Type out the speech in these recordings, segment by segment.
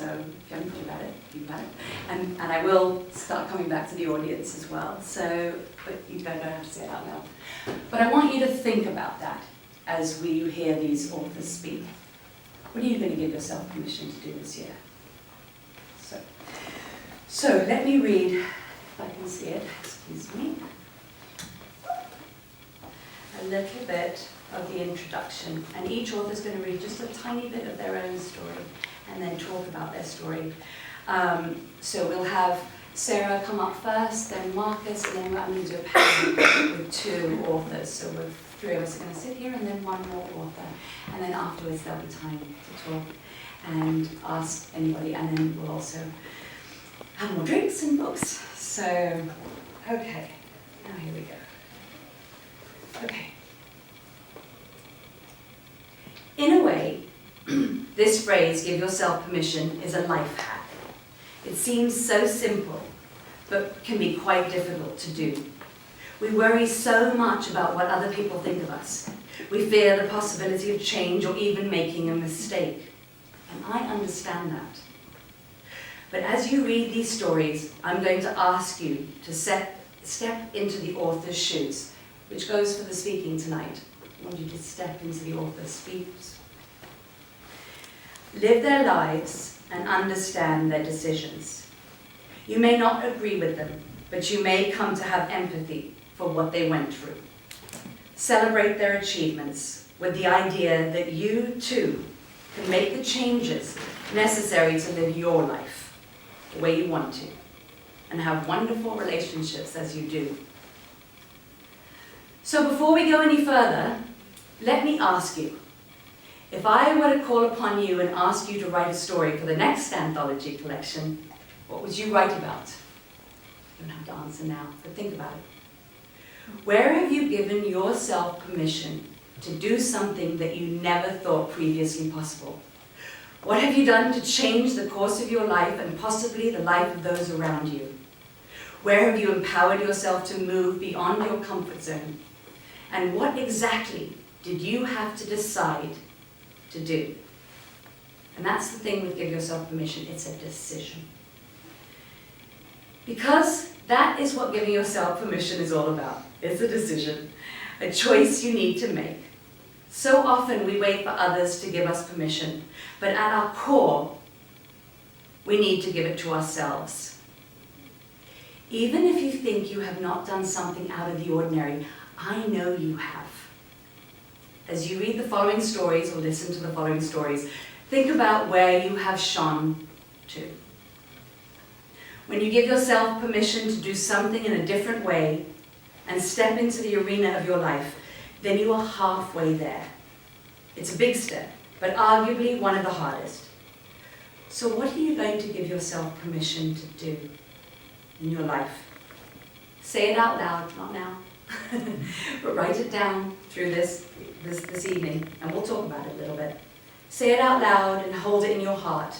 so if you haven't thought about it, think about it. And I will start coming back to the audience as well, so, but you don't have to say it out loud. But I want you to think about that as we hear these authors speak. What are you going to give yourself permission to do this year? So let me read, if I can see it, excuse me, a little bit of the introduction. And each author is going to read just a tiny bit of their own story and then talk about their story. So we'll have Sarah come up first, then Marcus, and then I'm going to do a panel with 2 authors. So we're 3 of us are going to sit here and then 1 more author. And then afterwards there'll be time to talk and ask anybody, and then we'll also have more drinks and books. So, okay, now here we go. Okay. In a way, this phrase, give yourself permission, is a life hack. It seems so simple, but can be quite difficult to do. We worry so much about what other people think of us. We fear the possibility of change or even making a mistake. And I understand that. But as you read these stories, I'm going to ask you to step into the author's shoes, which goes for the speaking tonight. I want you to step into the author's shoes. Live their lives and understand their decisions. You may not agree with them, but you may come to have empathy for what they went through. Celebrate their achievements with the idea that you, too, can make the changes necessary to live your life the way you want to, and have wonderful relationships as you do. So before we go any further, let me ask you, if I were to call upon you and ask you to write a story for the next anthology collection, what would you write about? You don't have to answer now, but think about it. Where have you given yourself permission to do something that you never thought previously possible? What have you done to change the course of your life and possibly the life of those around you? Where have you empowered yourself to move beyond your comfort zone? And what exactly did you have to decide to do? And that's the thing with give yourself permission, it's a decision. Because that is what giving yourself permission is all about. It's a decision, a choice you need to make. So often we wait for others to give us permission, but at our core, we need to give it to ourselves. Even if you think you have not done something out of the ordinary, I know you have. As you read the following stories or listen to the following stories, think about where you have shone to. When you give yourself permission to do something in a different way and step into the arena of your life, then you are halfway there. It's a big step, but arguably one of the hardest. So what are you going to give yourself permission to do in your life? Say it out loud, not now, but write it down through this evening, and we'll talk about it a little bit. Say it out loud and hold it in your heart.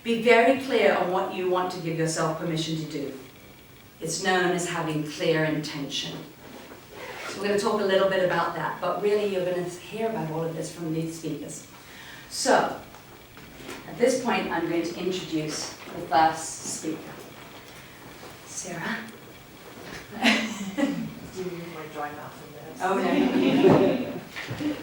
Be very clear on what you want to give yourself permission to do. It's known as having clear intention. So we're going to talk a little bit about that, but really you're going to hear about all of this from these speakers. So, at this point I'm going to introduce the first speaker. Sarah? Do you use my dry mouth in this? Oh, no.